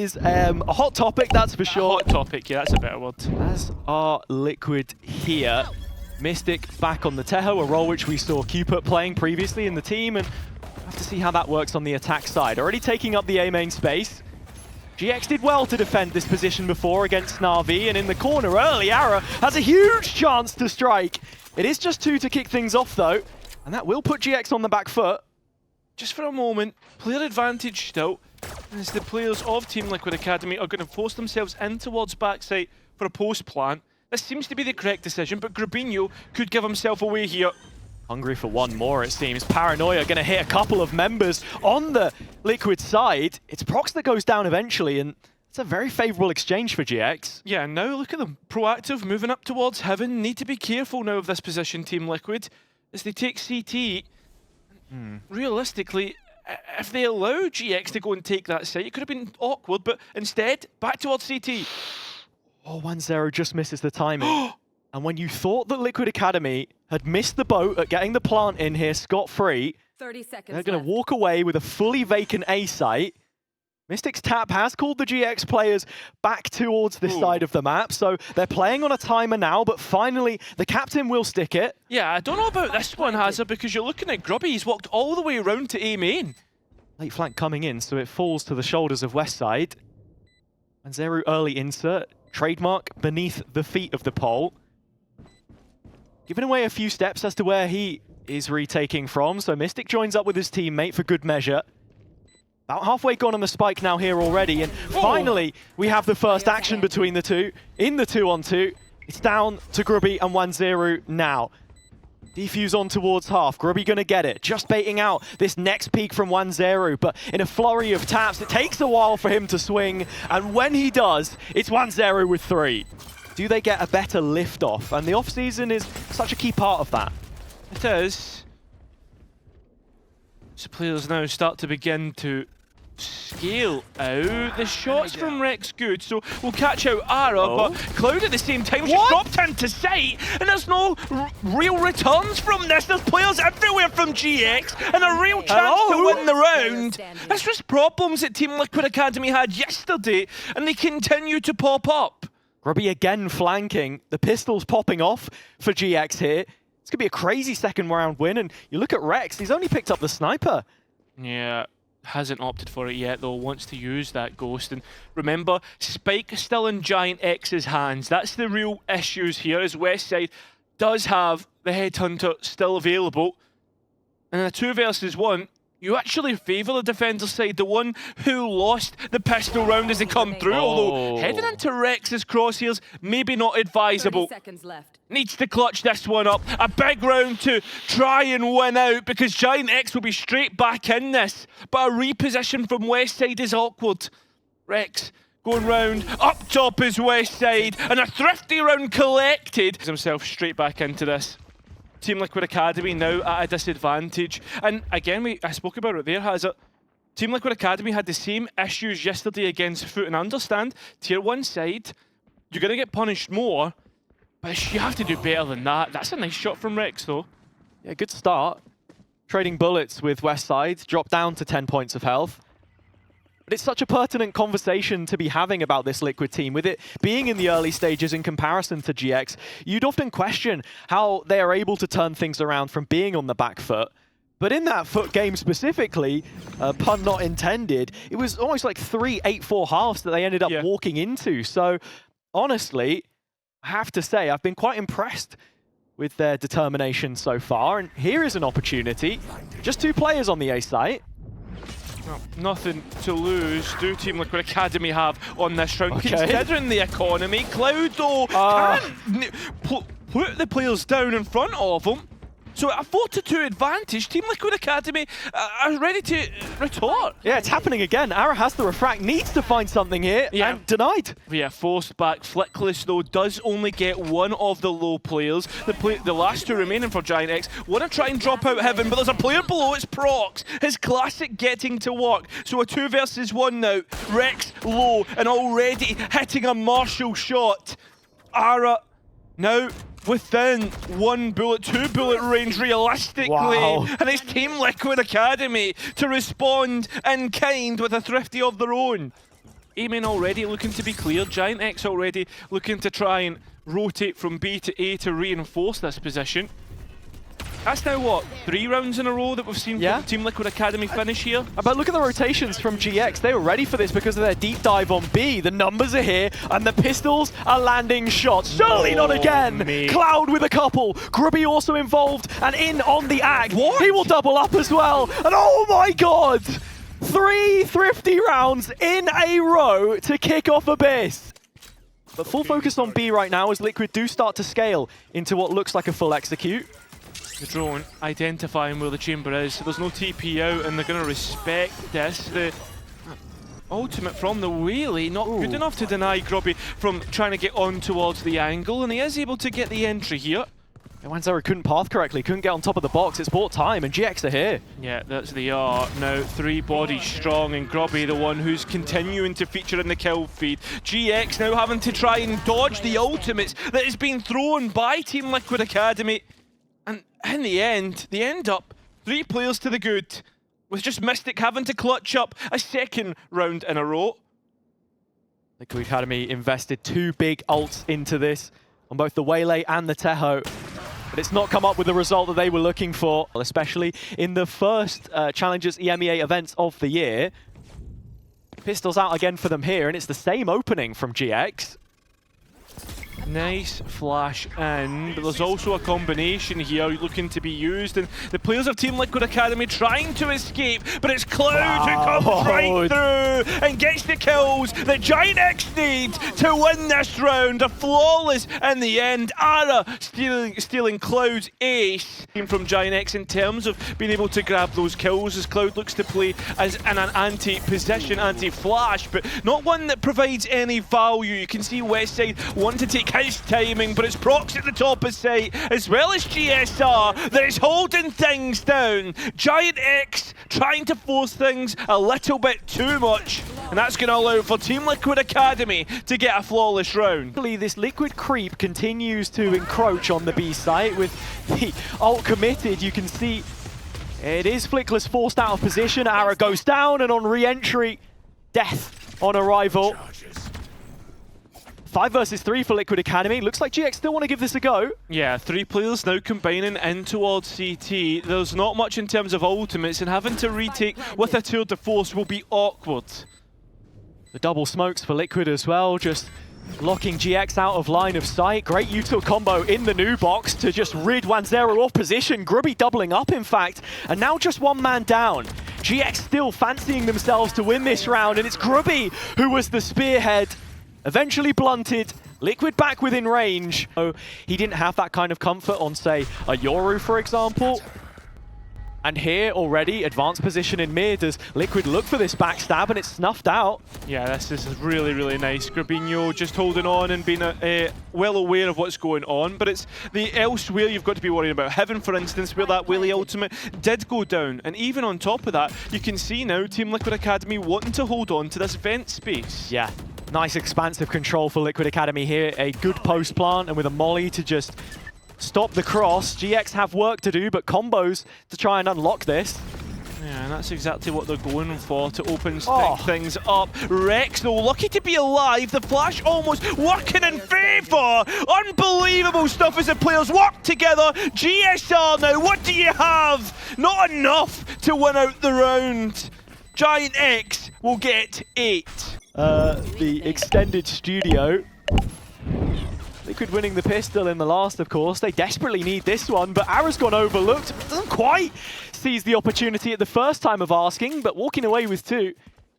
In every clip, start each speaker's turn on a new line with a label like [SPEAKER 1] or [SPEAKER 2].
[SPEAKER 1] is a hot topic, that's for sure.
[SPEAKER 2] Hot topic, yeah, that's a better word.
[SPEAKER 1] As are Liquid here. Mystic back on the Teho, a role which we saw Cupid playing previously in the team, and we'll have to see how that works on the attack side. Already taking up the A main space. GX did well to defend this position before against Na'Vi, and in the corner early, Ara has a huge chance to strike. It is just 2 to kick things off though, and that will put GX on the back foot.
[SPEAKER 2] Just for a moment, player advantage still, as the players of Team Liquid Academy are going to force themselves in towards backside for a post plant. This seems to be the correct decision, but Grabinho could give himself away here.
[SPEAKER 1] Hungry for one more, it seems. Paranoia going to hit a couple of members on the Liquid side. It's Prox that goes down eventually, and it's a very favourable exchange for GX.
[SPEAKER 2] Yeah, and now look at them. Proactive, moving up towards heaven. Need to be careful now of this position, Team Liquid, as they take CT. Realistically, if they allow GX to go and take that site, it could have been awkward, but instead, back towards CT.
[SPEAKER 1] Oh, 1-0 just misses the timing. And when you thought that Liquid Academy had missed the boat at getting the plant in here scot-free,
[SPEAKER 3] 30 seconds
[SPEAKER 1] they're going to walk away with a fully vacant A site. Mystic's tap has called the GX players back towards this side of the map, so they're playing on a timer now, but finally the captain will stick it.
[SPEAKER 2] Yeah, I don't know about this one, Hazard, because you're looking at Grubby. He's walked all the way around to A main.
[SPEAKER 1] Late flank coming in, so it falls to the shoulders of Westside. And Zeru early insert, trademark beneath the feet of the pole. Giving away a few steps as to where he is retaking from, so Mystic joins up with his teammate for good measure. About halfway gone on the spike now here already, and finally we have the first action between the two. In the 2-on-2, it's down to Grubby and 1-0 now. Defuse on towards half, Grubby gonna get it, just baiting out this next peek from 1-0, but in a flurry of taps, it takes a while for him to swing, and when he does, it's 1-0 with 3. Do they get a better lift off? And the off-season is such a key part of that.
[SPEAKER 2] It is. So players now start to begin to scale out. The shots from Rex good, so we'll catch out Ara, but Cloud at the same time just dropped into sight, and there's no real returns from this. There's players everywhere from GX, and a real chance to win the round. This was problems that Team Liquid Academy had yesterday, and they continue to pop up.
[SPEAKER 1] Grubby again flanking, the pistols popping off for GX here. It's going to be a crazy second round win, and you look at Rex, he's only picked up the sniper.
[SPEAKER 2] Yeah, hasn't opted for it yet though, wants to use that ghost. And remember, Spike is still in GIANTX's hands. That's the real issues here, as Westside does have the Headhunter still available. And in a 2 versus 1, you actually favour the defender side, the one who lost the pistol round as they come through, although heading into Rex's crosshairs, maybe not advisable.
[SPEAKER 3] 30 seconds left.
[SPEAKER 2] Needs to clutch this one up. A big round to try and win out, because GIANTX will be straight back in this. But a reposition from Westside is awkward. Rex going round, up top is Westside, and a thrifty round collected. Himself straight back into this. Team Liquid Academy now at a disadvantage. And again, I spoke about it there, Hazard. Team Liquid Academy had the same issues yesterday against Foot, and understand, tier 1 side, you're going to get punished more, but you have to do better than that. That's a nice shot from Rex, though.
[SPEAKER 1] Yeah, good start. Trading bullets with Westside, drop down to 10 points of health. But it's such a pertinent conversation to be having about this Liquid team. With it being in the early stages in comparison to GX, you'd often question how they are able to turn things around from being on the back foot. But in that foot game specifically, pun not intended, it was almost like 3 8-4 halves that they ended up walking into. So honestly, I have to say, I've been quite impressed with their determination so far. And here is an opportunity. Just 2 players on the A site.
[SPEAKER 2] Well, nothing to lose do Team Liquid Academy have on this round, considering the economy. Cloud, though, can't put the players down in front of them. So at a 4-2 advantage, Team Liquid Academy are ready to retort.
[SPEAKER 1] Yeah, it's happening again. Ara has the refract, needs to find something here, and denied.
[SPEAKER 2] Yeah, forced back. Flickless, though, does only get one of the low players. The last 2 remaining for GIANTX want to try and drop out Heaven, but there's a player below, it's Prox. His classic getting to work. So a 2 versus 1 now. Rex low, and already hitting a martial shot. Ara now within 1 bullet, 2 bullet range realistically.
[SPEAKER 1] Wow.
[SPEAKER 2] And it's Team Liquid Academy to respond in kind with a thrifty of their own. Aiming already looking to be clear. GIANTX already looking to try and rotate from B to A to reinforce this position. That's now what, 3 rounds in a row that we've seen from Team Liquid Academy finish here?
[SPEAKER 1] But look at the rotations from GX. They were ready for this because of their deep dive on B. The numbers are here, and the pistols are landing shots. Surely not again!
[SPEAKER 2] Mate.
[SPEAKER 1] Cloud with a couple. Grubby also involved, and in on the act.
[SPEAKER 2] What?
[SPEAKER 1] He will double up as well. And oh my god! 3 thrifty rounds in a row to kick off Abyss. But full focus on B right now as Liquid do start to scale into what looks like a full execute.
[SPEAKER 2] The drone identifying where the chamber is, so there's no TP out, and they're going to respect this. The ultimate from the wheelie, not good enough to deny Grubby from trying to get on towards the angle, and he is able to get the entry here.
[SPEAKER 1] And Wanzero couldn't path correctly, couldn't get on top of the box. It's bought time, and GX are here.
[SPEAKER 2] Yeah, that's the art. Now 3 bodies strong, and Grubby the one who's continuing to feature in the kill feed. GX now having to try and dodge the ultimates that is being thrown by Team Liquid Academy. And in the end, they end up 3 players to the good, with just Mystic having to clutch up a second round in a row.
[SPEAKER 1] Liquid Academy invested 2 big ults into this, on both the Waylay and the Teho. But it's not come up with the result that they were looking for, especially in the first Challengers EMEA events of the year. Pistols out again for them here, and it's the same opening from GX.
[SPEAKER 2] Nice flash in, but there's also a combination here looking to be used, and the players of Team Liquid Academy trying to escape, but it's Cloud who comes right through and gets the kills that GIANTX need to win this round. A flawless in the end. Ara stealing Cloud's ace from GIANTX in terms of being able to grab those kills, as Cloud looks to play as in an anti-position, anti-flash, but not one that provides any value. You can see Westside want to take his timing, but it's Prox at the top of sight, as well as GSR, that is holding things down. GIANTX trying to force things a little bit too much, and that's going to allow for Team Liquid Academy to get a flawless round.
[SPEAKER 1] This Liquid creep continues to encroach on the B site with the ult committed. You can see it is Flickless forced out of position. Ara goes down, and on re-entry, death on arrival. 5 versus 3 for Liquid Academy. Looks like GX still want to give this a go.
[SPEAKER 2] Yeah, 3 players now combining in towards CT. There's not much in terms of ultimates, and having to retake with a tour de force will be awkward.
[SPEAKER 1] The double smokes for Liquid as well, just locking GX out of line of sight. Great util combo in the new box to just rid Wanzero off position. Grubby doubling up, in fact, and now just 1 man down. GX still fancying themselves to win this round, and it's Grubby who was the spearhead. Eventually blunted, Liquid back within range. So he didn't have that kind of comfort on, say, a Yoru, for example. And here already, advanced position in mid as Liquid look for this backstab, and it's snuffed out.
[SPEAKER 2] Yeah, this is really, really nice. Grubinho just holding on and being well aware of what's going on, but it's the elsewhere you've got to be worrying about. Heaven, for instance, where that Wheelie ultimate did go down, and even on top of that, you can see now Team Liquid Academy wanting to hold on to this vent space.
[SPEAKER 1] Yeah, nice expansive control for Liquid Academy here. A good post plant, and with a molly to just stop the cross. GX have work to do, but combos to try and unlock this.
[SPEAKER 2] Yeah, and that's exactly what they're going for, to open things up. Rex, though, lucky to be alive. The flash almost working in favour. Unbelievable stuff as the players work together. GSR now, what do you have? Not enough to win out the round. GIANTX will get 8.
[SPEAKER 1] The extended studio. Liquid winning the pistol in the last, of course. They desperately need this one, but Ara's gone overlooked. Doesn't quite seize the opportunity at the first time of asking, but walking away with 2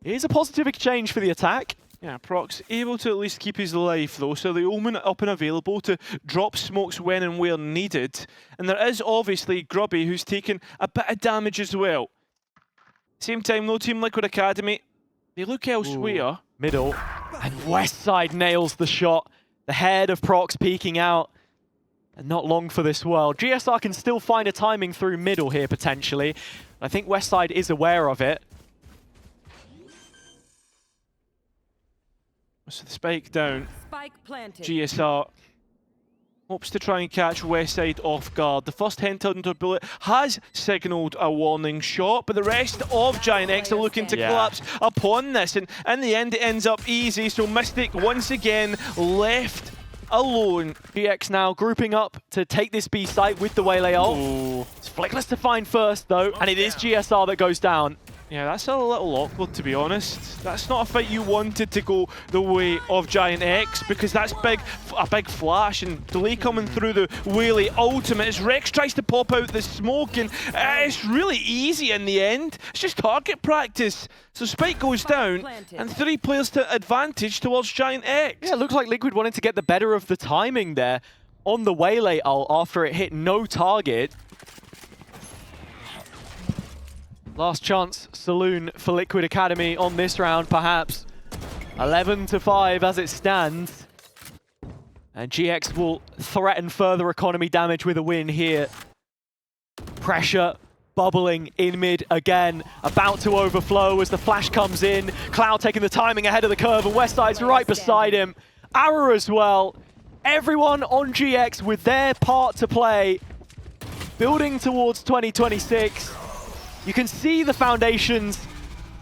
[SPEAKER 1] is a positive exchange for the attack.
[SPEAKER 2] Yeah, Prox able to at least keep his life, though, so the Omen up and available to drop smokes when and where needed. And there is obviously Grubby, who's taken a bit of damage as well. Same time, though, Team Liquid Academy, they look elsewhere.
[SPEAKER 1] Middle, and Westside nails the shot. The head of Prox peeking out, and not long for this world. GSR can still find a timing through middle here, potentially. I think Westside is aware of it.
[SPEAKER 2] So the spike down.
[SPEAKER 3] Spike planted.
[SPEAKER 2] GSR hopes to try and catch Westside off guard. The first Headhunter bullet has signalled a warning shot, but the rest of GIANTX are looking to collapse upon this, and in the end it ends up easy, so Mystic once again left alone.
[SPEAKER 1] GX now grouping up to take this B site with the Waylay ult. It's Flickless to find first though, and it is GSR that goes down.
[SPEAKER 2] Yeah, that's a little awkward, to be honest. That's not a fight you wanted to go the way of GIANTX, because that's a big flash, and delay coming through the Waylay ultimate as Rex tries to pop out the smoke, and it's really easy in the end. It's just target practice. So Spike goes down, and 3 players to advantage towards GIANTX.
[SPEAKER 1] Yeah, it looks like Liquid wanted to get the better of the timing there on the Waylay ult after it hit no target. Last chance saloon for Liquid Academy on this round, perhaps. 11-5 as it stands. And GX will threaten further economy damage with a win here. Pressure bubbling in mid again, about to overflow as the flash comes in. Cloud taking the timing ahead of the curve, and Westside's right beside him. Arrow as well. Everyone on GX with their part to play. Building towards 2026. You can see the foundations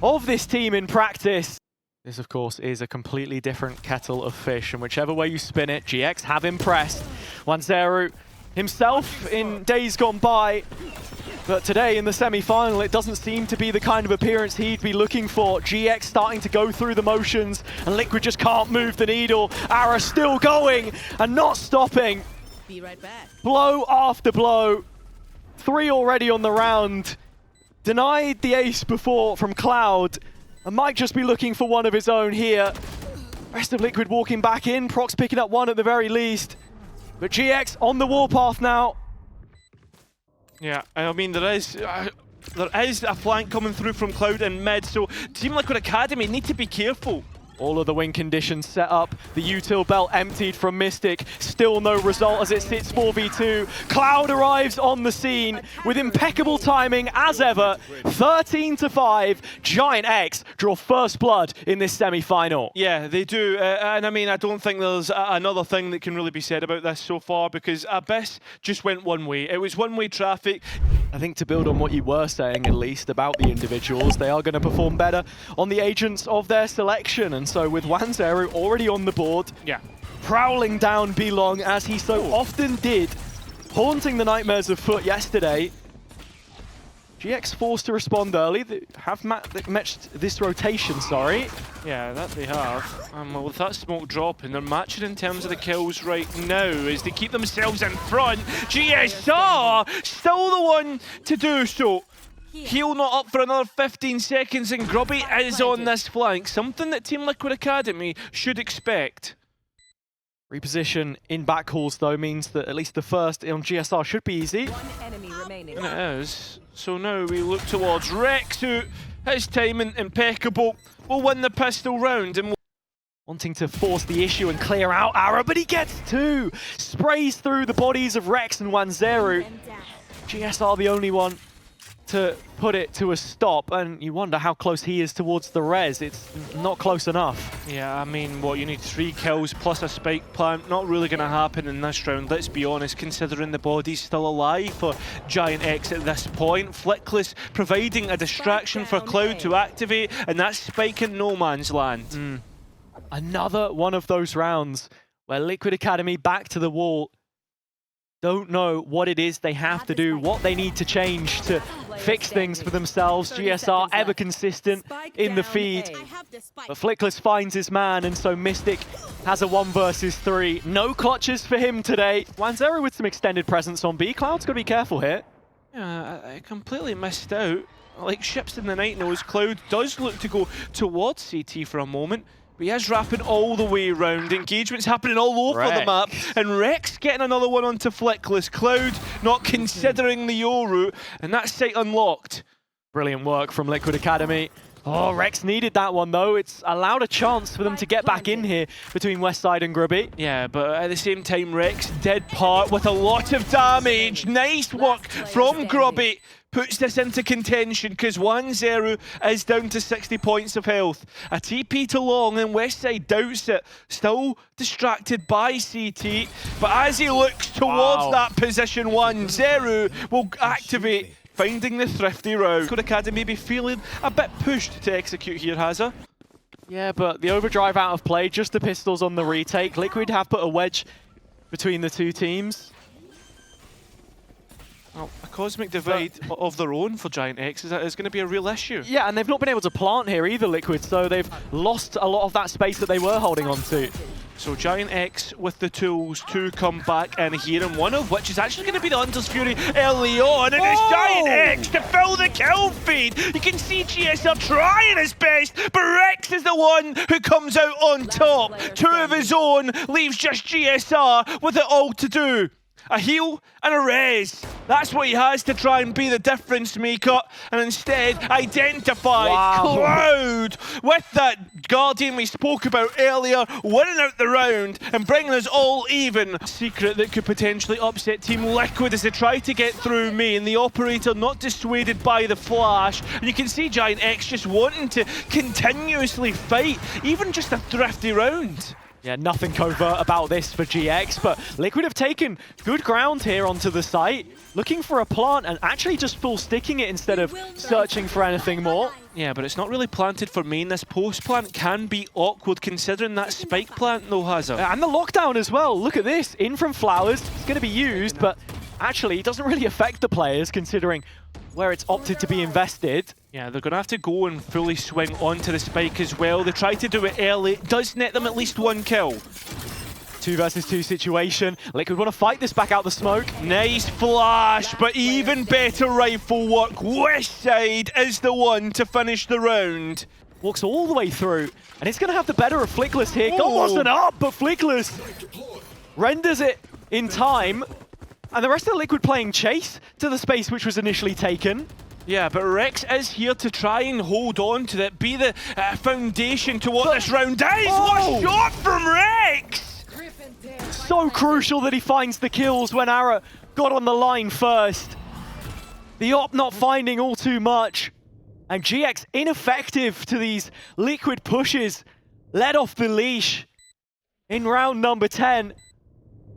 [SPEAKER 1] of this team in practice. This, of course, is a completely different kettle of fish, and whichever way you spin it, GX have impressed. Wanzeru himself in days gone by, but today in the semi-final, it doesn't seem to be the kind of appearance he'd be looking for. GX starting to go through the motions, and Liquid just can't move the needle. Ara still going and not stopping.
[SPEAKER 3] Be right back.
[SPEAKER 1] Blow after blow. 3 already on the round. Denied the ace before from Cloud, and might just be looking for one of his own here. Rest of Liquid walking back in, Prox picking up one at the very least. But GX on the warpath now.
[SPEAKER 2] Yeah, I mean, there is a flank coming through from Cloud and mid, so Team Liquid Academy need to be careful.
[SPEAKER 1] All of the win conditions set up. The util belt emptied from Mystic. Still no result as it sits 4v2. Cloud arrives on the scene with impeccable timing as ever. 13-5. GIANTX draw first blood in this semi-final.
[SPEAKER 2] Yeah, they do. And I mean, I don't think there's another thing that can really be said about this so far, because Abyss just went one way. It was one-way traffic.
[SPEAKER 1] I think to build on what you were saying, at least, about the individuals, they are going to perform better on the agents of their selection. And so with Wanzeru already on the board, prowling down B-Long as he so often did, haunting the nightmares of Foot yesterday. GX forced to respond early. They have matched this rotation, sorry.
[SPEAKER 2] Yeah, that they have. Well, with that smoke dropping, they're matching in terms of the kills right now as they keep themselves in front. GSR still the one to do so. Heal not up for another 15 seconds, and Grubby is on this flank. Something that Team Liquid Academy should expect.
[SPEAKER 1] Reposition in back halls, though, means that at least the first on GSR should be easy.
[SPEAKER 3] One enemy remaining.
[SPEAKER 2] And it is. So now we look towards Rex, who his timing impeccable. Will win the pistol round and
[SPEAKER 1] wanting to force the issue and clear out Ara, but he gets 2. Sprays through the bodies of Rex and Wanzeru. GSR the only one to put it to a stop, and you wonder how close he is towards the res. It's not close enough.
[SPEAKER 2] Yeah, I mean, what, you need 3 kills plus a spike plant. Not really going to happen in this round, let's be honest, considering the body's still alive for GIANTX at this point. Flickless providing a distraction for Cloud to activate, and that's spike in no man's land.
[SPEAKER 1] Another one of those rounds where Liquid Academy back to the wall. Don't know what it is they have to do, what they need to change to fix things for themselves. GSR ever consistent in the feed, but Flickless finds his man, and so Mystic has a 1 versus 3. No clutches for him today. Wanzeru with some extended presence on B. Cloud's got to be careful here.
[SPEAKER 2] Yeah, I completely missed out. Like ships in the night knows, Cloud does look to go towards CT for a moment, but he is wrapping all the way around. Engagement's happening all over the map, and Rex getting another one onto Flickless. Cloud not considering the O route, and that site unlocked.
[SPEAKER 1] Brilliant work from Liquid Academy. Oh, Rex needed that one though. It's allowed a chance for them to get back in here between Westside and Grubby.
[SPEAKER 2] Yeah, but at the same time, Rex did part with a lot of damage. Nice work from Grubby, puts this into contention because 1-0 is down to 60 points of health. A TP to long and Westside doubts it. Still distracted by CT, but as he looks towards that position 1-0 will activate, finding the thrifty route. Could Academy be feeling a bit pushed to execute here, Hazza?
[SPEAKER 1] Yeah, but the overdrive out of play, just the pistols on the retake. Liquid have put a wedge between the two teams.
[SPEAKER 2] Well, a cosmic divide of their own for GIANTX is going to be a real issue.
[SPEAKER 1] Yeah, and they've not been able to plant here either, Liquid, so they've lost a lot of that space that they were holding on to.
[SPEAKER 2] So GIANTX with the tools to come back in here, and one of which is actually going to be the Hunter's Fury early on, and it's GIANTX to fill the kill feed. You can see GSR trying his best, but Rex is the one who comes out on top. Two of his own, leaves just GSR with it all to do. A heal and a res. That's what he has to try and be the difference maker, and instead identify Cloud with that Guardian we spoke about earlier, winning out the round and bringing us all even. Secret that could potentially upset Team Liquid as they try to get through main. The operator not dissuaded by the flash, and you can see GIANTX just wanting to continuously fight, even just a thrifty round.
[SPEAKER 1] Yeah, nothing covert about this for GX, but Liquid have taken good ground here onto the site, looking for a plant and actually just full sticking it instead of searching for anything more.
[SPEAKER 2] Yeah, but it's not really planted for main. This post plant can be awkward considering that spike plant though, Hazard.
[SPEAKER 1] And the lockdown as well. Look at this, in from Flowers. It's going to be used, but actually it doesn't really affect the players considering where it's opted to be invested.
[SPEAKER 2] Yeah, they're going to have to go and fully swing onto the spike as well. They try to do it early. It does net them at least one kill.
[SPEAKER 1] 2 versus 2 situation. Liquid want to fight this back out the smoke.
[SPEAKER 2] Nice flash, but even better rifle work. Westside is the one to finish the round.
[SPEAKER 1] Walks all the way through, and it's going to have the better of Flickless here. Goal wasn't up, but Flickless renders it in time. And the rest of the Liquid playing chase to the space which was initially taken.
[SPEAKER 2] Yeah, but Rex is here to try and hold on to that, be the foundation to what this round is. What a shot from Rex!
[SPEAKER 1] So crucial that he finds the kills when Ara got on the line first. The op not finding all too much. And GX ineffective to these Liquid pushes. Let off the leash in round number 10.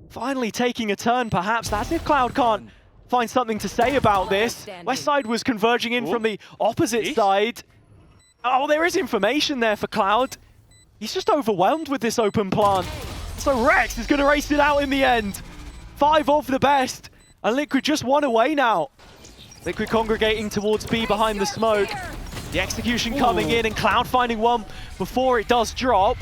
[SPEAKER 1] Finally taking a turn, perhaps. That's if Cloud can't find something to say about this. Westside was converging in from the opposite side. Oh, there is information there for Cloud. He's just overwhelmed with this open plant. So Rex is going to race it out in the end. 5 of the best. And Liquid just 1 away now. Liquid congregating towards B behind the smoke. The execution coming in and Cloud finding one before it does drop.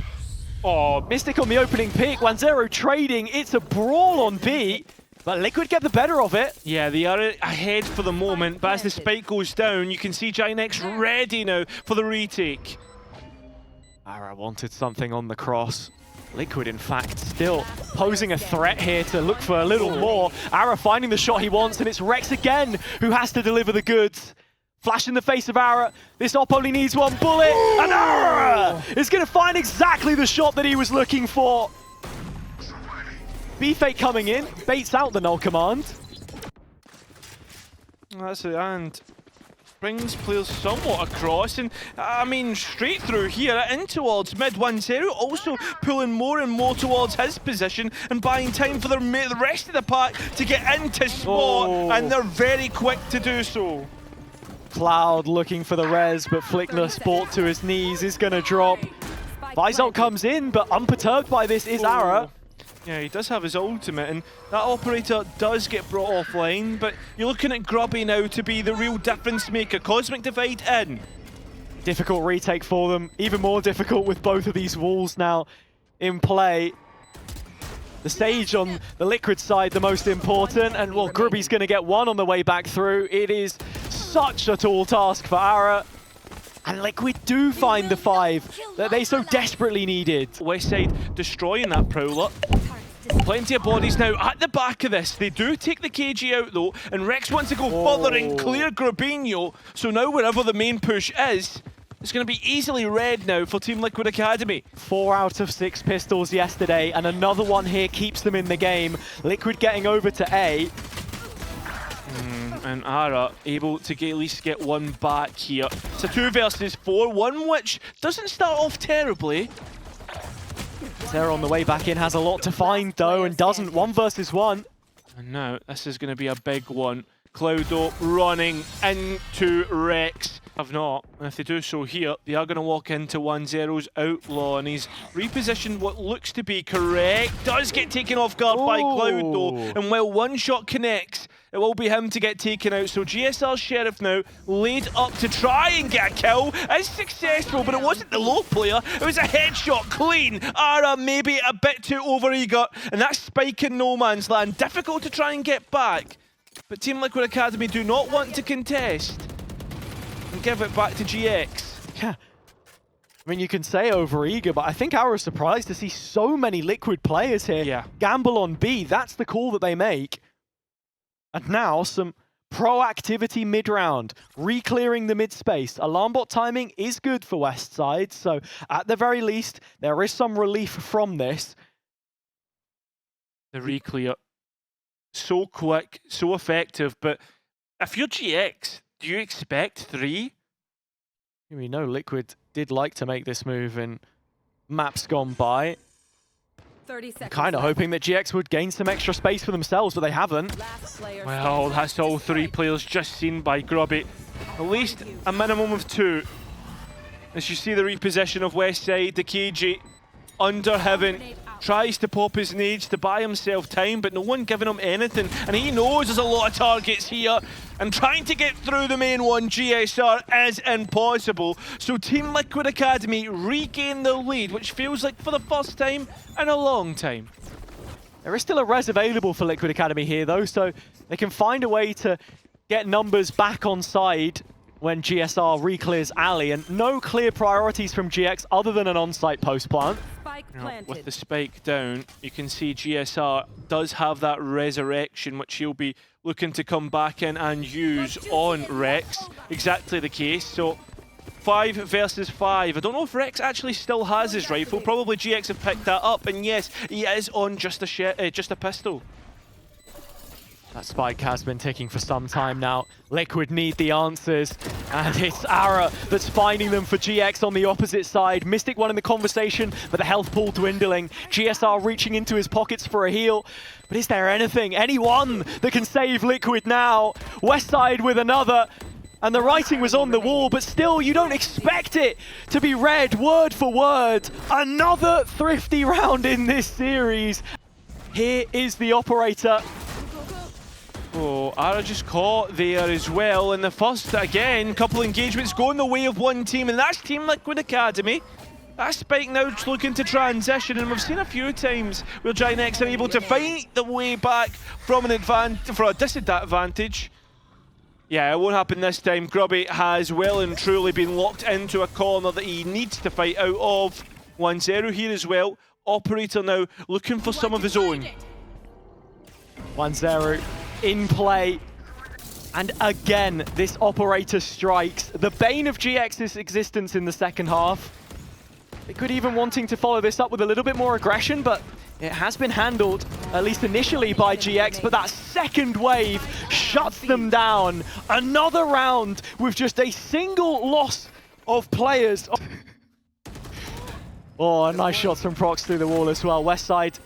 [SPEAKER 1] Oh, Mystic on the opening pick, 1-0 trading, it's a brawl on B, but Liquid get the better of it.
[SPEAKER 2] Yeah, they are ahead for the moment, but as the spike goes down, you can see GIANTX ready now for the retake.
[SPEAKER 1] Ara wanted something on the cross. Liquid, in fact, still posing a threat here to look for a little more. Ara finding the shot he wants, and it's Rex again who has to deliver the goods. Flash in the face of Ara. This op only needs 1 bullet, and Ara is going to find exactly the shot that he was looking for. B-Fake coming in, baits out the null command.
[SPEAKER 2] That's it, and brings players somewhat across, and I mean, straight through here, in towards mid 1-0, also pulling more and more towards his position and buying time for the rest of the pack to get into spot, and they're very quick to do so.
[SPEAKER 1] Cloud looking for the res, but Flickless brought to his knees, is going to drop. Visalt comes in, but unperturbed by this is Ara.
[SPEAKER 2] Yeah, he does have his ultimate, and that operator does get brought offline, but you're looking at Grubby now to be the real difference maker. Cosmic Divide in.
[SPEAKER 1] Difficult retake for them, even more difficult with both of these walls now in play. The stage on the Liquid side, the most important, and well, Grubby's going to get 1 on the way back through. It is such a tall task for Ara. And Liquid do find the 5 that they so desperately needed.
[SPEAKER 2] Westside destroying that Prowler. Plenty of bodies now at the back of this. They do take the KG out though, and Rex wants to go further and clear Grubinho. So now wherever the main push is, it's going to be easily red now for Team Liquid Academy.
[SPEAKER 1] 4 out of 6 pistols yesterday, and another one here keeps them in the game. Liquid getting over to A.
[SPEAKER 2] And Ara able to at least get one back here. It's a 2 versus 4, one which doesn't start off terribly.
[SPEAKER 1] Zero on the way back in has a lot to find though, and doesn't. 1 versus 1.
[SPEAKER 2] And now this is going to be a big one. Cloudo running into Rex. Have not. And if they do so here, they are going to walk into 1-0's Outlaw, and he's repositioned what looks to be correct. Does get taken off guard by Cloudo, and while one shot connects, it will be him to get taken out. So GSR Sheriff now laid up to try and get a kill. Is successful, but it wasn't the low player. It was a headshot clean. Ara maybe a bit too overeager, and that spike in no man's land. Difficult to try and get back. But Team Liquid Academy do not want to contest and give it back to GX.
[SPEAKER 1] Yeah. I mean, you can say overeager, but I think Ara's surprised to see so many Liquid players here.
[SPEAKER 2] Yeah.
[SPEAKER 1] Gamble on B, that's the call that they make. And now some proactivity mid-round, re-clearing the mid-space. Alarm bot timing is good for Westside, so at the very least, there is some relief from this.
[SPEAKER 2] The re-clear. So quick, so effective, but if you're GX, do you expect 3?
[SPEAKER 1] We know Liquid did like to make this move in maps gone by.
[SPEAKER 3] 30 seconds.
[SPEAKER 1] Kind of hoping that GX would gain some extra space for themselves, but they haven't.
[SPEAKER 3] Last player
[SPEAKER 2] Well, that's all 3 players just seen by Grubby. At least a minimum of 2. As you see the reposition of Westside, the KG under heaven. Tries to pop his nades to buy himself time, but no one giving him anything. And he knows there's a lot of targets here. And trying to get through the main one, GSR, is impossible. So Team Liquid Academy regain the lead, which feels like for the first time in a long time.
[SPEAKER 1] There is still a res available for Liquid Academy here, though, so they can find a way to get numbers back on side when GSR re-clears alley, and no clear priorities from GX other than an on-site post plant.
[SPEAKER 2] With the spike down, you can see GSR does have that resurrection, which he'll be looking to come back in and use on Rex. Exactly the case. So 5 versus 5. I don't know if Rex actually still has his rifle. Probably GX have picked that up, and yes, he is on just a pistol.
[SPEAKER 1] That spike has been ticking for some time now. Liquid need the answers, and it's Ara that's finding them for GX on the opposite side. Mystic one in the conversation, but the health pool dwindling. GSR reaching into his pockets for a heal. But is there anyone that can save Liquid now? Westside with another, and the writing was on the wall, but still you don't expect it to be read word for word. Another thrifty round in this series. Here is the operator.
[SPEAKER 2] Oh, Ara just caught there as well. And the first, again, couple engagements going the way of one team, and that's Team Liquid Academy. That spike now looking to transition, and we've seen a few times where GIANTX are able to fight the way back from a disadvantage. Yeah, it won't happen this time. Grubby has well and truly been locked into a corner that he needs to fight out of. 1-0 here as well. Operator now looking for some of his own.
[SPEAKER 1] 1-0 in play. And again, this operator strikes. The bane of GX's existence in the second half. They could even wanting to follow this up with a little bit more aggression, but it has been handled, at least initially, by GX, but that second wave shuts them down. Another round with just a single loss of players. Oh, nice shots from Prox through the wall as well. Westside,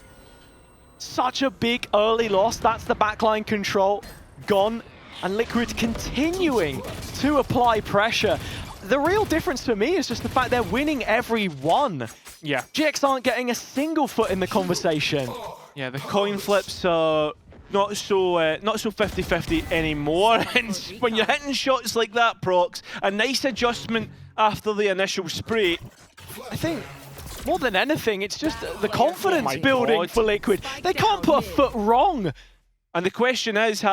[SPEAKER 1] such a big early loss. That's the backline control gone, and Liquid continuing to apply pressure. The real difference for me is just the fact they're winning every one.
[SPEAKER 2] Yeah.
[SPEAKER 1] GX aren't getting a single foot in the conversation.
[SPEAKER 2] Yeah, the coin flips are not so 50-50 anymore. And when you're hitting shots like that, Prox, a nice adjustment after the initial spray.
[SPEAKER 1] I think more than anything, it's just the confidence building for Liquid. They can't put a foot wrong.
[SPEAKER 2] And the question is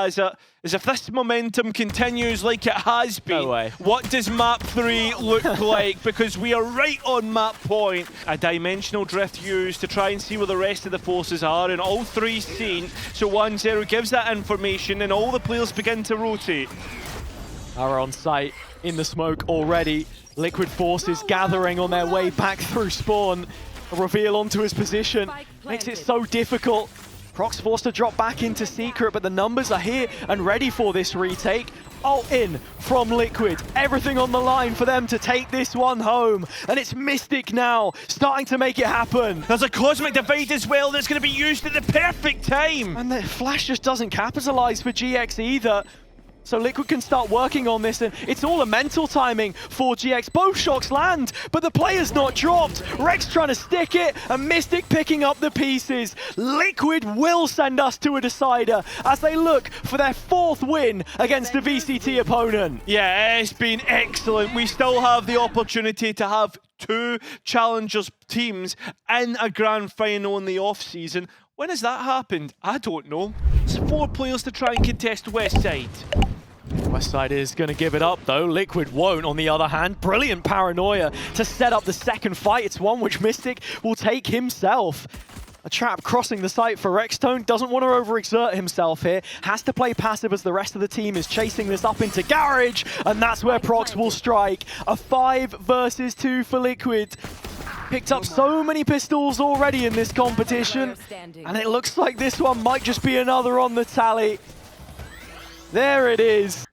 [SPEAKER 2] if this momentum continues like it has been, what does map 3 look like? Because we are right on map point. A dimensional drift used to try and see where the rest of the forces are, and all three seen. So 1-0 gives that information, and all the players begin to rotate.
[SPEAKER 1] Are on site in the smoke already. Liquid forces gathering on their way back through spawn. A reveal onto his position makes it so difficult Proc's forced to drop back into Secret, but the numbers are here and ready for this retake. Ult in from Liquid. Everything on the line for them to take this one home. And it's Mystic now, starting to make it happen.
[SPEAKER 2] There's a Cosmic Divide as well that's going to be used at the perfect time.
[SPEAKER 1] And the Flash just doesn't capitalize for GX either. So Liquid can start working on this, and it's all a mental timing for GX. Both shocks land, but the player's not dropped. Rex trying to stick it, and Mystic picking up the pieces. Liquid will send us to a decider as they look for their 4th win against a VCT opponent.
[SPEAKER 2] Yeah, it's been excellent. We still have the opportunity to have 2 challengers teams in a grand final in the off-season. When has that happened? I don't know. It's 4 players to try and contest West Side.
[SPEAKER 1] Westside is going to give it up though. Liquid won't, on the other hand. Brilliant paranoia to set up the second fight. It's one which Mystic will take himself. A trap crossing the site for Rextone. Doesn't want to overexert himself here. Has to play passive as the rest of the team is chasing this up into Garage. And that's where Prox will strike. A 5 versus 2 for Liquid. Picked up so many pistols already in this competition. And it looks like this one might just be another on the tally. There it is.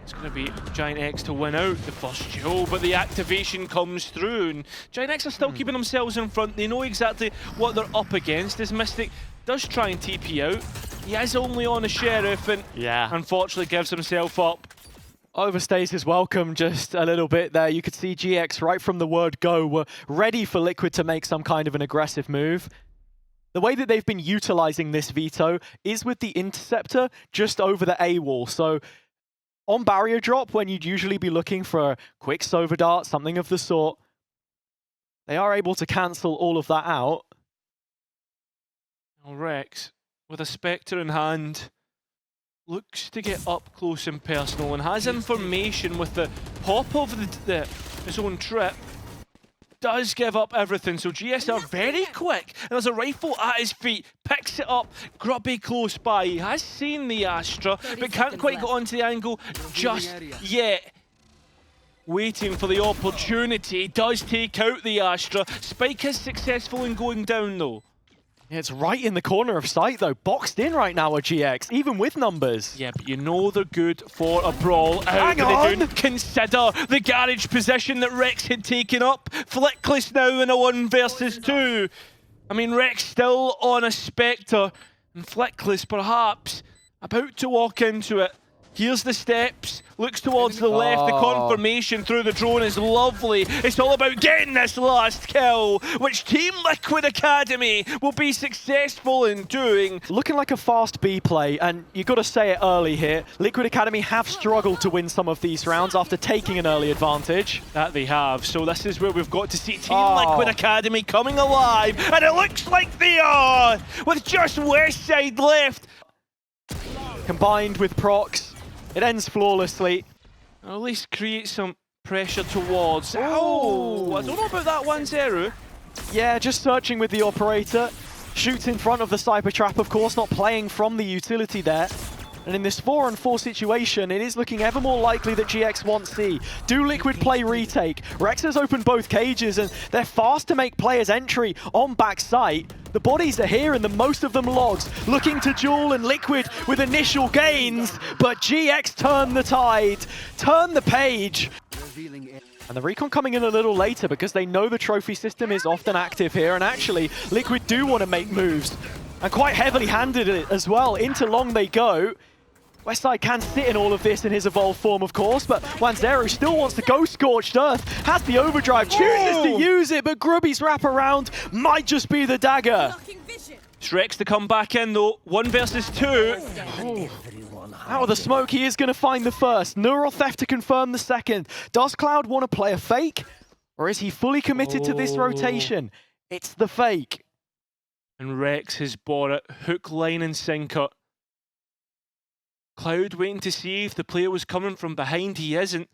[SPEAKER 2] It's going to be GIANTX to win out the first duel, but the activation comes through, and GIANTX are still keeping themselves in front. They know exactly what they're up against. As Mystic does try and TP out, he is only on a Sheriff, and unfortunately gives himself up.
[SPEAKER 1] Overstays his welcome just a little bit there. You could see GX right from the word go were ready for Liquid to make some kind of an aggressive move. The way that they've been utilizing this veto is with the interceptor just over the A wall. So on barrier drop, when you'd usually be looking for a quick Sova dart, something of the sort, they are able to cancel all of that out.
[SPEAKER 2] Now Rex, with a Spectre in hand, looks to get up close and personal and has information with the pop of his own trip. Does give up everything, so GS are very quick, and there's a rifle at his feet, picks it up. Grubby close by, he has seen the Astra, but can't quite get onto the angle just yet. Waiting for the opportunity, does take out the Astra. Spike is successful in going down though.
[SPEAKER 1] Yeah, it's right in the corner of sight though, boxed in right now at GX, even with numbers.
[SPEAKER 2] Yeah, but you know they're good for a brawl.
[SPEAKER 1] Hang on!
[SPEAKER 2] They don't consider the garage position that Rex had taken up. Flickless now in a 1 versus 2. I mean, Rex still on a Spectre, and Flickless perhaps about to walk into it. Here's the steps, looks towards the left, the confirmation through the drone is lovely. It's all about getting this last kill, which Team Liquid Academy will be successful in doing.
[SPEAKER 1] Looking like a fast B play, and you got to say it early here, Liquid Academy have struggled to win some of these rounds after taking an early advantage.
[SPEAKER 2] That they have, so this is where we've got to see Team Liquid Academy coming alive, and it looks like they are, with just Westside left.
[SPEAKER 1] Combined with Prox, it ends flawlessly.
[SPEAKER 2] At least create some pressure towards. Oh, I don't know about that 1-0.
[SPEAKER 1] Yeah, just searching with the operator. Shoots in front of the Cyber Trap, of course, not playing from the utility there. And in this 4-on-4 situation, it is looking ever more likely that GX want C. Do Liquid play retake? Rex has opened both cages, and they're fast to make players entry on back site. The bodies are here, and the most of them logs. Looking to duel and Liquid with initial gains, but GX turn the tide, turn the page. And the recon coming in a little later because they know the trophy system is often active here, and actually, Liquid do want to make moves. And quite heavily handed it as well. Into long they go. Westside can sit in all of this in his evolved form, of course, but Wanzero still wants to go Scorched Earth, has the overdrive, chooses to use it, but Grubby's wraparound might just be the dagger.
[SPEAKER 2] Rex to come back in though, 1 versus 2.
[SPEAKER 1] Out of the smoke, he is going to find the first. Neural Theft to confirm the second. Does Cloud want to play a fake? Or is he fully committed to this rotation? It's the fake.
[SPEAKER 2] And Rex has bought it, hook, line and sinker. Cloud waiting to see if the player was coming from behind. He isn't.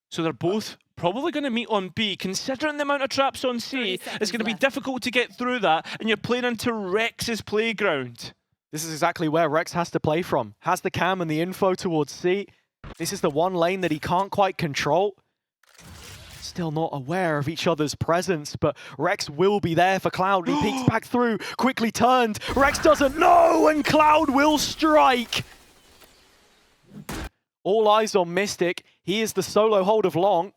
[SPEAKER 2] So they're both probably going to meet on B. Considering the amount of traps on C, it's going to be difficult to get through that, and you're playing into Rex's playground.
[SPEAKER 1] This is exactly where Rex has to play from. Has the cam and the info towards C. This is the one lane that he can't quite control. still not aware of each other's presence, but Rex will be there for Cloud. He peeks back through, quickly turned. Rex doesn't know, and Cloud will strike. All eyes on Mystic. He is the solo hold of Long.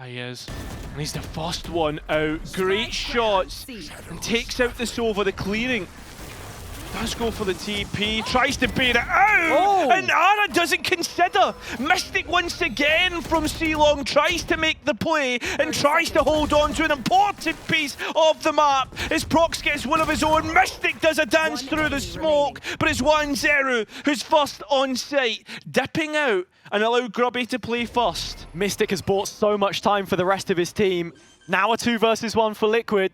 [SPEAKER 2] He is. And he's the first one out. Great shots. And takes out the Sova, the clearing. Does go for the TP, tries to bait it out, and Ara doesn't consider. Mystic once again from Ceylon tries to make the play and tries to hold on to an important piece of the map. As Prox gets one of his own, Mystic does a dance through the smoke, but it's 1-0 who's first on site, dipping out and allow Grubby to play first.
[SPEAKER 1] Mystic has bought so much time for the rest of his team. Now a 2 versus 1 for Liquid.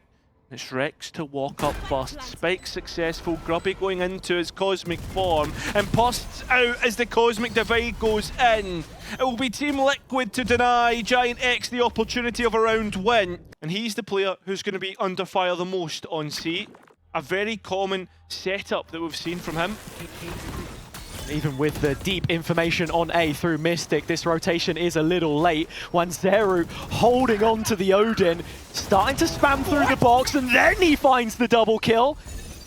[SPEAKER 2] It's Rex to walk up first. Spike successful. Grubby going into his cosmic form and busts out as the cosmic divide goes in. It will be Team Liquid to deny GIANTX the opportunity of a round win. And he's the player who's going to be under fire the most on C. A very common setup that we've seen from him.
[SPEAKER 1] Even with the deep information on A through Mystic, this rotation is a little late. 1-0 holding on to the Odin, starting to spam through the box, and then he finds the double kill.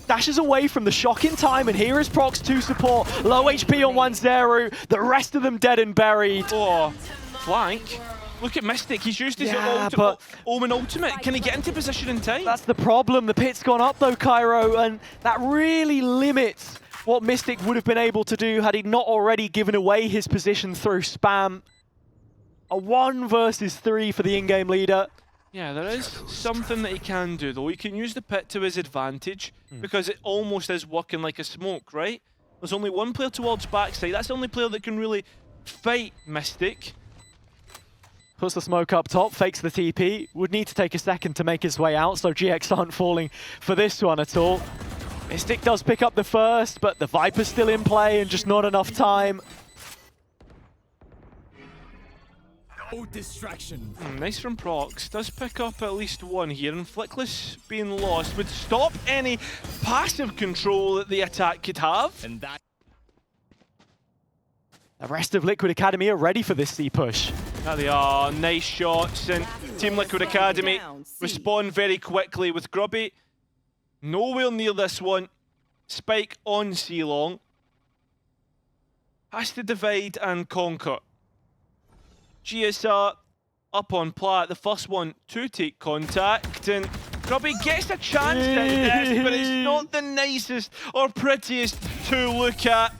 [SPEAKER 1] Dashes away from the shock in time, and here is Prox to support. Low HP on 1-0, the rest of them dead and buried.
[SPEAKER 2] Oh, flank. Look at Mystic, he's used his Omen ultimate. Can he get into position in time?
[SPEAKER 1] That's the problem. The pit's gone up though, Cairo, and that really limits what Mystic would have been able to do had he not already given away his position through spam. A 1 versus 3 for the in-game leader.
[SPEAKER 2] Yeah, there is something that he can do though. He can use the pit to his advantage because it almost is working like a smoke, right? There's only one player towards backside. That's the only player that can really fight Mystic.
[SPEAKER 1] Puts the smoke up top, fakes the TP. Would need to take a second to make his way out, so GX aren't falling for this one at all. Mystic does pick up the first, but the Viper's still in play and just not enough time.
[SPEAKER 4] No distraction.
[SPEAKER 2] Nice from Prox. Does pick up at least one here, and Flickless being lost would stop any passive control that the attack could have.
[SPEAKER 4] And that
[SPEAKER 1] The rest of Liquid Academy are ready for this C push.
[SPEAKER 2] There they are. Nice shots, and Team Liquid Academy respond very quickly with Grubby. Nowhere near this one. Spike on C-Long. Has to divide and conquer. GSR up on plat, the first one to take contact, and Grubby gets a chance at this, but it's not the nicest or prettiest to look at.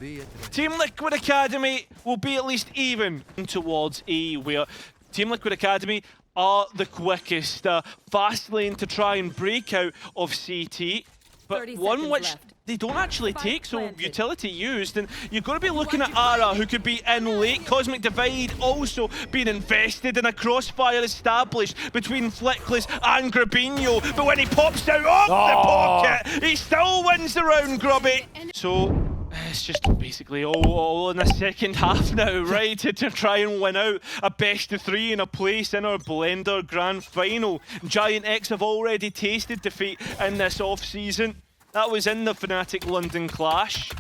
[SPEAKER 2] Team Liquid Academy will be at least even towards E, where Team Liquid Academy are the quickest. Fast lane to try and break out of CT, but one which they don't actually take, so utility used, and you've got to be looking at Ara, who could be in late. Cosmic Divide also being invested in a crossfire established between Flickless and Grabinho, but when he pops out of the pocket, he still wins the round, Grubby. So it's just basically all in the second half now, right? To try and win out a best of 3 and a place in our Blender Grand Final. GIANTX have already tasted defeat in this off-season. That was in the Fnatic London clash.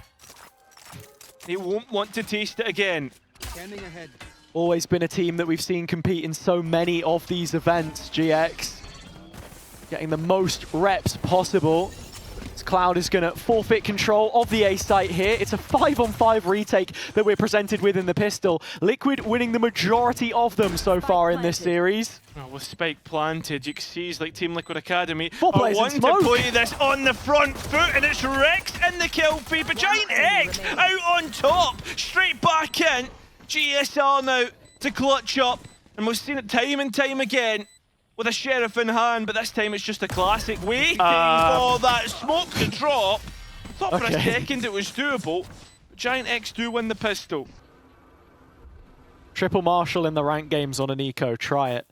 [SPEAKER 2] They won't want to taste it again.
[SPEAKER 4] standing ahead.
[SPEAKER 1] Always been a team that we've seen compete in so many of these events, GX. Getting the most reps possible. Cloud is going to forfeit control of the A site here. It's a 5-on-5 retake that we're presented with in the pistol. Liquid winning the majority of them so far in this series.
[SPEAKER 2] Well, with Spike planted, you can see it's like Team Liquid Academy
[SPEAKER 1] want
[SPEAKER 2] to play this on the front foot, and it's Rex in the kill feed, but GIANTX out on top, straight back in. GSR now to clutch up, and we've seen it time and time again with a Sheriff in hand, but this time it's just a classic waiting for that smoke to drop. Thought for a second it was doable, but GIANTX do win the pistol.
[SPEAKER 1] Triple Marshall in the ranked games on an eco, try it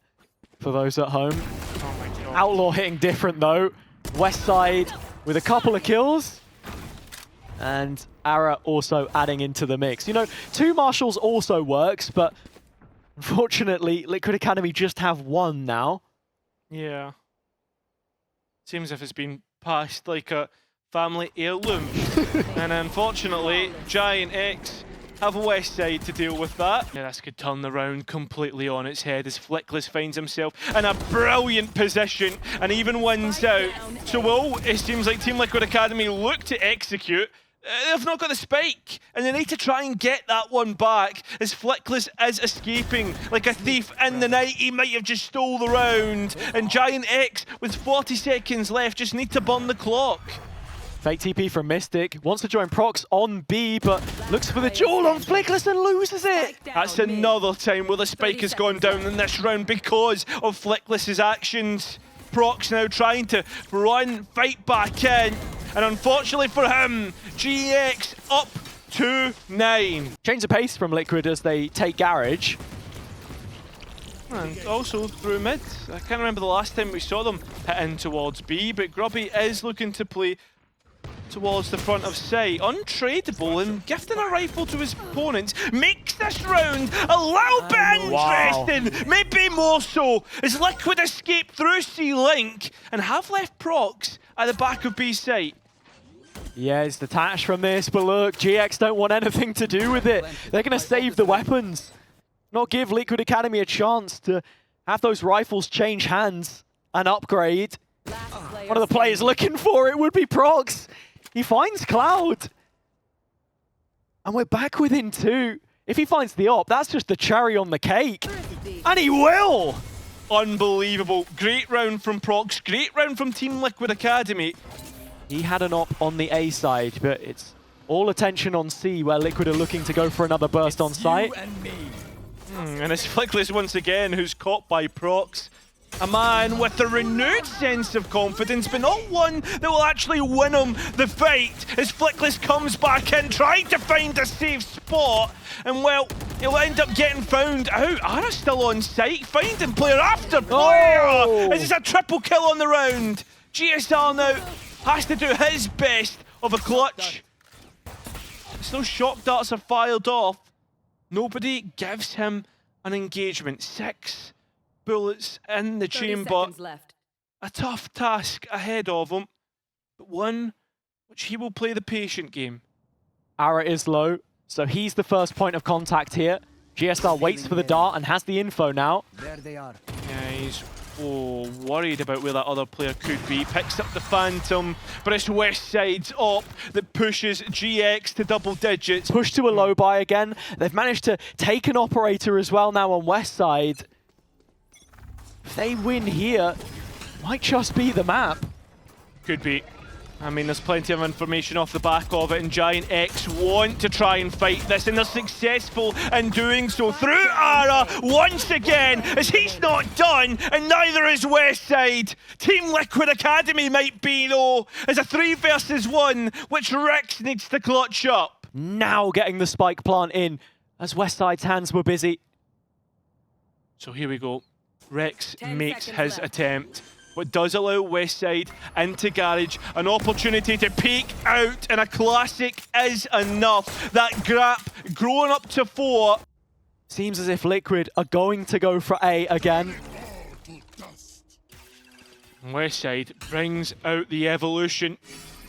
[SPEAKER 1] for those at home.
[SPEAKER 2] Oh my God.
[SPEAKER 1] Outlaw hitting different though. West side with a couple of kills. And Ara also adding into the mix. You know, 2 Marshalls also works, but unfortunately Liquid Academy just have 1 now.
[SPEAKER 2] Yeah. Seems as if it's been passed like a family heirloom. And unfortunately, GIANTX have Westside to deal with that. Yeah, this could turn the round completely on its head as Flickless finds himself in a brilliant position and even wins out. So it seems like Team Liquid Academy look to execute. They've not got the spike, and they need to try and get that one back as Flickless is escaping like a thief in the night. He might have just stole the round, and GIANTX, with 40 seconds left, just need to burn the clock.
[SPEAKER 1] Fake TP from Mystic, wants to join Prox on B, but looks for the duel on Flickless and loses it.
[SPEAKER 2] That's another time where the spike has gone down in this round because of Flickless's actions. Prox now trying to run, fight back in. And unfortunately for him, GX up 2-9.
[SPEAKER 1] Change of pace from Liquid as they take Garage.
[SPEAKER 2] And also through mid. I can't remember the last time we saw them hitting towards B, but Grubby is looking to play towards the front of site. Untradeable and gifting a rifle to his opponents makes this round a little bit interesting. Maybe more so as Liquid escape through C-Link and have left Prox at the back of B site.
[SPEAKER 1] Yeah, it's detached from this, but look, GX don't want anything to do with it. They're going to save the weapons. Not give Liquid Academy a chance to have those rifles change hands and upgrade. One of the players looking for it would be Prox. He finds Cloud. And we're back within 2. If he finds the op, that's just the cherry on the cake. And he will!
[SPEAKER 2] Unbelievable. Great round from Prox. Great round from Team Liquid Academy.
[SPEAKER 1] He had an op on the A side, but it's all attention on C, where Liquid are looking to go for another burst on site.
[SPEAKER 2] And it's Flickless once again who's caught by Prox. A man with a renewed sense of confidence, but not one that will actually win him the fight as Flickless comes back in, trying to find a safe spot. And well, he'll end up getting found out. Ara's still on site, finding player after player.
[SPEAKER 1] Oh.
[SPEAKER 2] This is a triple kill on the round. GSR now has to do his best of a clutch. As those shock darts are fired off, nobody gives him an engagement. 6 bullets in the chamber.
[SPEAKER 3] Left.
[SPEAKER 2] A tough task ahead of him, but one which he will play the patient game.
[SPEAKER 1] Ara is low, so he's the first point of contact here. GSR waits for the dart and has the info now.
[SPEAKER 4] There they are.
[SPEAKER 2] Yeah, he's worried about where that other player could be. Picks up the Phantom, but it's Westside's op that pushes GX to double digits.
[SPEAKER 1] Push to a low buy again. They've managed to take an operator as well now on Westside. If they win here, might just be the map.
[SPEAKER 2] Could be. I mean, there's plenty of information off the back of it, and GIANTX want to try and fight this, and they're successful in doing so through Ara once again, as he's not done, and neither is Westside. Team Liquid Academy might be, though, as a 3 versus 1, which Rex needs to clutch up.
[SPEAKER 1] Now getting the spike plant in, as Westside's hands were busy.
[SPEAKER 2] So here we go. Rex
[SPEAKER 3] 10
[SPEAKER 2] makes
[SPEAKER 3] seconds
[SPEAKER 2] his
[SPEAKER 3] left.
[SPEAKER 2] attempt, but does allow Westside into Garage an opportunity to peek out, and a classic is enough. That grap growing up to 4.
[SPEAKER 1] Seems as if Liquid are going to go for A again.
[SPEAKER 2] Westside brings out the evolution,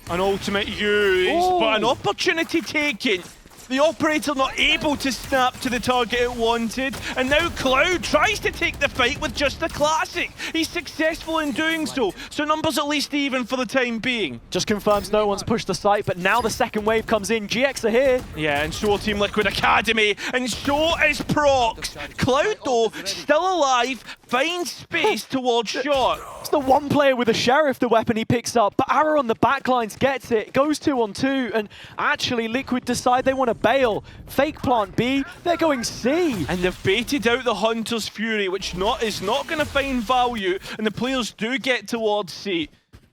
[SPEAKER 2] an ultimate use, but an opportunity taken. The operator not able to snap to the target it wanted, and now Cloud tries to take the fight with just a classic. He's successful in doing so numbers at least even for the time being.
[SPEAKER 1] Just confirms no one's pushed the site, but now the second wave comes in. GX are here.
[SPEAKER 2] Yeah, and so are Team Liquid Academy, and so is Prox. Cloud, though, still alive, finds space towards shot.
[SPEAKER 1] It's the one player with a Sheriff, the weapon he picks up, but Arrow on the backlines gets it, goes 2-on-2, and actually Liquid decide they want to bail. Fake plant B, they're going C.
[SPEAKER 2] And they've baited out the Hunter's Fury, which is not going to find value, and the players do get towards C.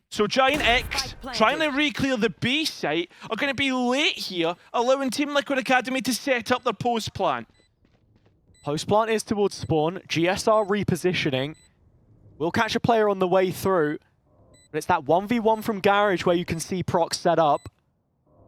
[SPEAKER 2] So GIANTX, trying to re-clear the B site, are going to be late here, allowing Team Liquid Academy to set up their post plan.
[SPEAKER 1] Post plant is towards spawn, GSR repositioning. We'll catch a player on the way through, but it's that 1v1 from Garage where you can see Prox set up.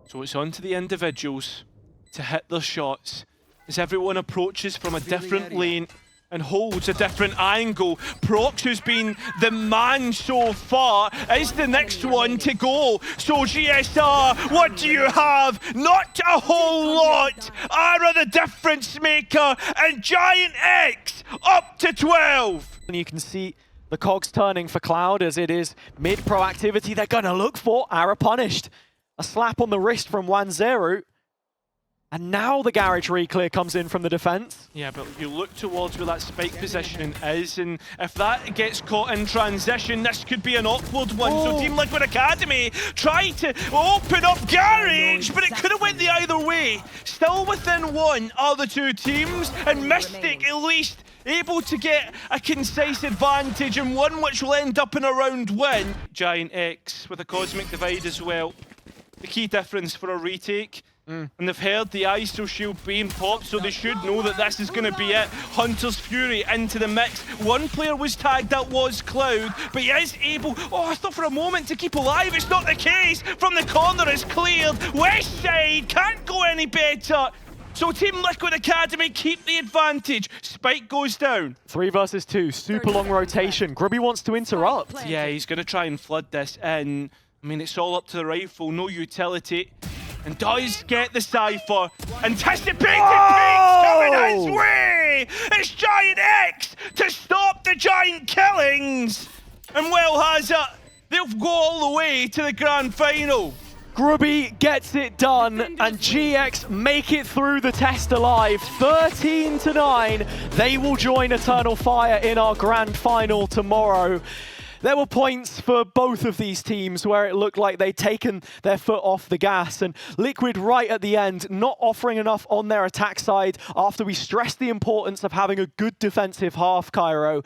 [SPEAKER 2] So it's on to the individuals to hit their shots as everyone approaches from a different lane and holds a different angle. Prox, who's been the man so far, is the next one to go. So GSR, what do you have? Not a whole lot. Ara the difference maker, and GIANTX up to 12.
[SPEAKER 1] And you can see the cogs turning for Cloud as it is mid-proactivity they're going to look for. Ara punished. A slap on the wrist from 1-0. And now the garage re-clear comes in from the defense.
[SPEAKER 2] Yeah, but you look towards where that spike positioning is, and if that gets caught in transition, this could be an awkward one. So Team Liquid Academy tried to open up garage, but it could have went the either way. Still within one are the two teams, and Mystic at least able to get a concise advantage, and one which will end up in a round win. GIANTX with a Cosmic Divide as well. The key difference for a retake. And they've heard the ISO shield being popped, so they should know that this is going to be it. Hunter's Fury into the mix. One player was tagged, that was Cloud, but he is able, I thought for a moment, to keep alive. It's not the case. From the corner is cleared. West side can't go any better. So Team Liquid Academy keep the advantage. Spike goes down.
[SPEAKER 1] 3 versus 2, super long rotation. Grubby wants to interrupt.
[SPEAKER 2] Yeah, he's going to try and flood this in. I mean, it's all up to the rifle, no utility. And does get the Cypher. Anticipated peaks coming his way! It's GIANTX to stop the giant killings! And well has it. They'll go all the way to the grand final.
[SPEAKER 1] Grubby gets it done, and GX make it through the test alive. 13-9. They will join Eternal Fire in our grand final tomorrow. There were points for both of these teams where it looked like they'd taken their foot off the gas, and Liquid right at the end not offering enough on their attack side after we stressed the importance of having a good defensive half, Cairo.